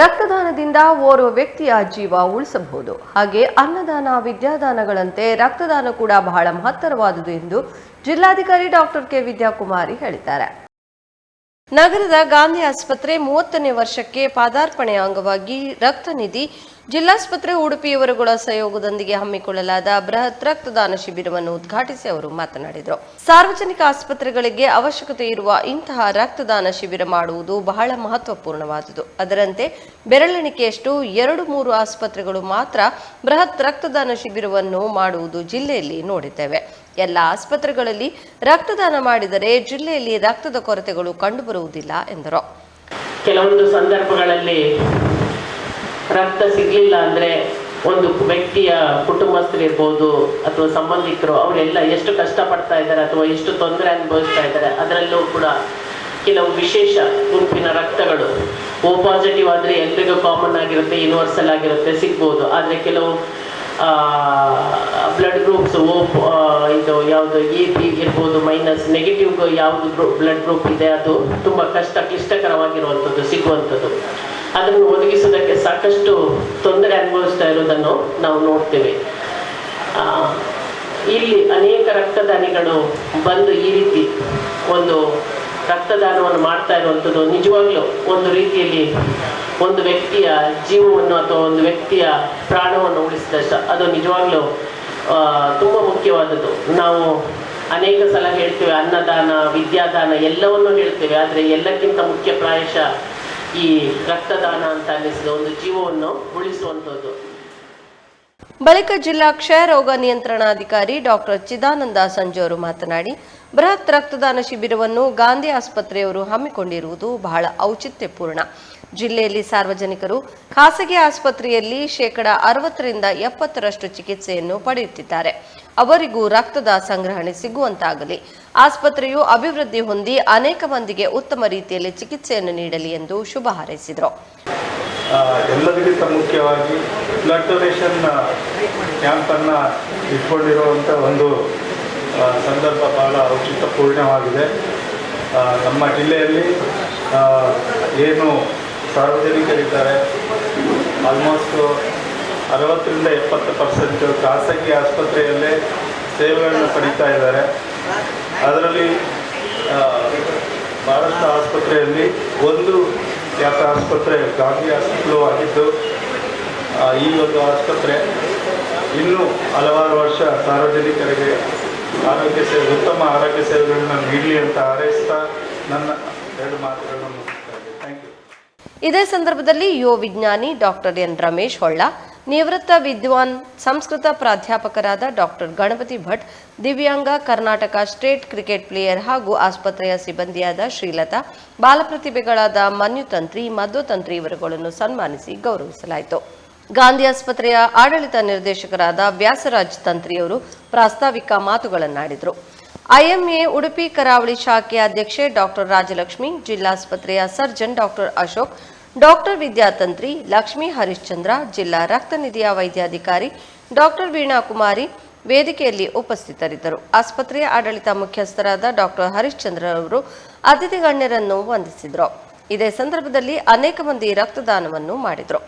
ರಕ್ತದಾನದಿಂದ ಓರ್ವ ವ್ಯಕ್ತಿಯ ಜೀವ ಉಳಿಸಬಹುದು. ಹಾಗೆ ಅನ್ನದಾನ, ವಿದ್ಯಾದಾನಗಳಂತೆ ರಕ್ತದಾನ ಕೂಡ ಬಹಳ ಮಹತ್ತರವಾದುದು ಎಂದು ಜಿಲ್ಲಾಧಿಕಾರಿ ಡಾಕ್ಟರ್ ಕೆ ವಿದ್ಯಾಕುಮಾರಿ ಹೇಳಿದ್ದಾರೆ. ನಗರದ ಗಾಂಧಿ ಆಸ್ಪತ್ರೆ 30ನೇ ವರ್ಷಕ್ಕೆ ಪಾದಾರ್ಪಣೆಯ ಅಂಗವಾಗಿ ರಕ್ತನಿಧಿ ಜಿಲ್ಲಾಸ್ಪತ್ರೆ ಉಡುಪಿ ಇವರುಗಳ ಸಹಯೋಗದೊಂದಿಗೆ ಹಮ್ಮಿಕೊಳ್ಳಲಾದ ಬೃಹತ್ ರಕ್ತದಾನ ಶಿಬಿರವನ್ನು ಉದ್ಘಾಟಿಸಿ ಅವರು ಮಾತನಾಡಿದರು. ಸಾರ್ವಜನಿಕ ಆಸ್ಪತ್ರೆಗಳಿಗೆ ಅವಶ್ಯಕತೆ ಇರುವ ಇಂತಹ ರಕ್ತದಾನ ಶಿಬಿರ ಮಾಡುವುದು ಬಹಳ ಮಹತ್ವಪೂರ್ಣವಾದುದು. ಅದರಂತೆ ಬೆರಳೆಣಿಕೆಯಷ್ಟು 2-3 ಆಸ್ಪತ್ರೆಗಳು ಮಾತ್ರ ಬೃಹತ್ ರಕ್ತದಾನ ಶಿಬಿರವನ್ನು ಮಾಡುವುದು ಜಿಲ್ಲೆಯಲ್ಲಿ ನೋಡಿದ್ದೇವೆ. ಎಲ್ಲ ಆಸ್ಪತ್ರೆಗಳಲ್ಲಿ ರಕ್ತದಾನ ಮಾಡಿದರೆ ಜಿಲ್ಲೆಯಲ್ಲಿ ರಕ್ತದ ಕೊರತೆಗಳು ಕಂಡುಬರುವುದಿಲ್ಲ ಎಂದರು. ಕೆಲವೊಂದು ಸಂದರ್ಭಗಳಲ್ಲಿ ರಕ್ತ ಸಿಗಲಿಲ್ಲ ಅಂದ್ರೆ ಒಂದು ವ್ಯಕ್ತಿಯ ಕುಟುಂಬಸ್ಥರಿರ್ಬೋದು ಅಥವಾ ಸಂಬಂಧಿಕರು ಅವರೆಲ್ಲ ಎಷ್ಟು ಕಷ್ಟಪಡ್ತಾ ಇದ್ದಾರೆ ಅಥವಾ ಎಷ್ಟು ತೊಂದರೆ ಅನುಭವಿಸ್ತಾ ಇದ್ದಾರೆ. ಅದರಲ್ಲೂ ಕೂಡ ಕೆಲವು ವಿಶೇಷ ಗುಂಪಿನ ರಕ್ತಗಳು ಓ ಪಾಸಿಟಿವ್ ಆದರೆ ಎಲ್ರಿಗೂ ಕಾಮನ್ ಆಗಿರುತ್ತೆ, ಯೂನಿವರ್ಸಲ್ ಆಗಿರುತ್ತೆ, ಸಿಗ್ಬೋದು. ಆದರೆ ಕೆಲವು ಬ್ಲಡ್ ಗ್ರೂಪ್ಸ್ ಇದು ಯಾವುದು AB ಇರ್ಬೋದು, ಮೈನಸ್ ನೆಗೆಟಿವ್ ಯಾವುದು ಬ್ಲಡ್ ಗ್ರೂಪ್ ಇದೆ ಅದು ತುಂಬ ಕ್ಲಿಷ್ಟಕರವಾಗಿರುವಂಥದ್ದು ಸಿಗುವಂಥದ್ದು. ಅದನ್ನು ಒದಗಿಸೋದಕ್ಕೆ ಸಾಕಷ್ಟು ತೊಂದರೆ ಅನುಭವಿಸ್ತಾ ಇರೋದನ್ನು ನಾವು ನೋಡ್ತೇವೆ. ಇಲ್ಲಿ ಅನೇಕ ರಕ್ತದಾನಿಗಳು ಬಂದು ಈ ರೀತಿ ಒಂದು ರಕ್ತದಾನವನ್ನು ಮಾಡ್ತಾ ಇರುವಂಥದ್ದು ನಿಜವಾಗ್ಲೂ ಒಂದು ರೀತಿಯಲ್ಲಿ ಒಂದು ವ್ಯಕ್ತಿಯ ಜೀವವನ್ನು ಅಥವಾ ಒಂದು ವ್ಯಕ್ತಿಯ ಪ್ರಾಣವನ್ನು ಉಳಿಸಿದಷ್ಟು ಅದು ನಿಜವಾಗ್ಲೂ ತುಂಬ ಮುಖ್ಯವಾದದ್ದು. ನಾವು ಅನೇಕ ಸಲ ಹೇಳ್ತೇವೆ ಅನ್ನದಾನ, ವಿದ್ಯಾದಾನ ಎಲ್ಲವನ್ನೂ ಹೇಳ್ತೇವೆ. ಆದರೆ ಎಲ್ಲಕ್ಕಿಂತ ಮುಖ್ಯ ಪ್ರಾಯಶಃ ಈ ರಕ್ತದಾನ ಅಂತ ಅನ್ನಿಸಿದ ಒಂದು ಜೀವವನ್ನು ಉಳಿಸುವಂಥದ್ದು. ಬಳಿಕ ಜಿಲ್ಲಾ ಕ್ಷಯರೋಗ ನಿಯಂತ್ರಣಾಧಿಕಾರಿ ಡಾಕ್ಟರ್ ಚಿದಾನಂದ ಸಂಜು ಅವರು ಮಾತನಾಡಿ, ಬೃಹತ್ ರಕ್ತದಾನ ಶಿಬಿರವನ್ನು ಗಾಂಧಿ ಆಸ್ಪತ್ರೆಯವರು ಹಮ್ಮಿಕೊಂಡಿರುವುದು ಬಹಳ ಔಚಿತ್ಯಪೂರ್ಣ. ಜಿಲ್ಲೆಯಲ್ಲಿ ಸಾರ್ವಜನಿಕರು ಖಾಸಗಿ ಆಸ್ಪತ್ರೆಯಲ್ಲಿ 60% ಚಿಕಿತ್ಸೆಯನ್ನು ಪಡೆಯುತ್ತಿದ್ದಾರೆ. ಅವರಿಗೂ ರಕ್ತದ ಸಂಗ್ರಹಣೆ ಸಿಗುವಂತಾಗಲಿ, ಆಸ್ಪತ್ರೆಯು ಅಭಿವೃದ್ಧಿ ಹೊಂದಿ ಅನೇಕ ಮಂದಿಗೆ ಉತ್ತಮ ರೀತಿಯಲ್ಲಿ ಚಿಕಿತ್ಸೆಯನ್ನು ನೀಡಲಿ ಎಂದು ಶುಭ ಹಾರೈಸಿದರು. ಎಲ್ಲದಕ್ಕಿಂತ ಮುಖ್ಯವಾಗಿ ಬ್ಲಡ್ ಡೊನೇಷನ್ ಕ್ಯಾಂಪನ್ನು ಇಟ್ಕೊಂಡಿರುವಂಥ ಒಂದು ಸಂದರ್ಭ ಬಹಳ ಔಚಿತ್ಯಪೂರ್ಣವಾಗಿದೆ. ನಮ್ಮ ಜಿಲ್ಲೆಯಲ್ಲಿ ಏನು ಸಾರ್ವಜನಿಕರಿದ್ದಾರೆ ಆಲ್ಮೋಸ್ಟ್ 60-70% ಖಾಸಗಿ ಆಸ್ಪತ್ರೆಯಲ್ಲೇ ಸೇವೆಗಳನ್ನು ಪಡೀತಾ ಇದ್ದಾರೆ. ಅದರಲ್ಲಿ ಭಾರತ ಆಸ್ಪತ್ರೆಯಲ್ಲಿ ಒಂದು ಖ್ಯಾತ ಆಸ್ಪತ್ರೆ ಗಾಂಧಿ ಆಸ್ಪತ್ರೆ ಆಗಿದ್ದು, ಈ ಒಂದು ಆಸ್ಪತ್ರೆ ಇನ್ನೂ ಹಲವಾರು ವರ್ಷ ಸಾರ್ವಜನಿಕರಿಗೆ ಉತ್ತಮ ಆರೋಗ್ಯ ಸೇವೆಗಳನ್ನು ನೀಡಲಿ ಅಂತ ಹಾರೈಸ್ತಾ ನನ್ನ 2 ಮಾತುಗಳನ್ನು ಮುಗಿಸ್ತೇನೆ. Thank you. ಇದೇ ಸಂದರ್ಭದಲ್ಲಿ ಯುವ ವಿಜ್ಞಾನಿ ಡಾಕ್ಟರ್ ಎನ್ ರಮೇಶ್ ಹೊಳ್ಳ, ನಿವೃತ್ತ ವಿದ್ವಾನ್ ಸಂಸ್ಕೃತ ಪ್ರಾಧ್ಯಾಪಕರಾದ ಡಾಕ್ಟರ್ ಗಣಪತಿ ಭಟ್, ದಿವ್ಯಾಂಗ ಕರ್ನಾಟಕ ಸ್ಟೇಟ್ ಕ್ರಿಕೆಟ್ ಪ್ಲೇಯರ್ ಹಾಗೂ ಆಸ್ಪತ್ರೆಯ ಸಿಬ್ಬಂದಿಯಾದ ಶ್ರೀಲತಾ, ಬಾಲಪ್ರತಿಭೆಗಳಾದ ಮನ್ಯುತಂತ್ರಿ, ಮಧ್ವತಂತ್ರಿ ಇವರುಗಳನ್ನು ಸನ್ಮಾನಿಸಿ ಗೌರವಿಸಲಾಯಿತು. ಗಾಂಧಿ ಆಸ್ಪತ್ರೆಯ ಆಡಳಿತ ನಿರ್ದೇಶಕರಾದ ವ್ಯಾಸರಾಜ್ ತಂತ್ರಿಯವರು ಪ್ರಾಸ್ತಾವಿಕ ಮಾತುಗಳನ್ನಾಡಿದರು. IMA ಉಡುಪಿ ಕರಾವಳಿ ಶಾಖೆಯ ಅಧ್ಯಕ್ಷೆ ಡಾಕ್ಟರ್ ರಾಜಲಕ್ಷ್ಮಿ, ಜಿಲ್ಲಾಸ್ಪತ್ರೆಯ surgeon doctor Ashok, doctor Vidyatantri Lakshmi Harishchandra, ಜಿಲ್ಲಾ ರಕ್ತನಿಧಿಯ ವೈದ್ಯಾಧಿಕಾರಿ ಡಾಕ್ಟರ್ ವೀಣಾಕುಮಾರಿ ವೇದಿಕೆಯಲ್ಲಿ ಉಪಸ್ಥಿತರಿದ್ದರು. ಆಸ್ಪತ್ರೆಯ ಆಡಳಿತ ಮುಖ್ಯಸ್ಥರಾದ ಡಾಕ್ಟರ್ ಹರಿಶ್ಚಂದ್ರ ಅವರು ಅತಿಥಿ ಗಣ್ಯರನ್ನು ವಂದಿಸಿದರು. ಇದೇ ಸಂದರ್ಭದಲ್ಲಿ ಅನೇಕ ಮಂದಿ ರಕ್ತದಾನವನ್ನು ಮಾಡಿದರು.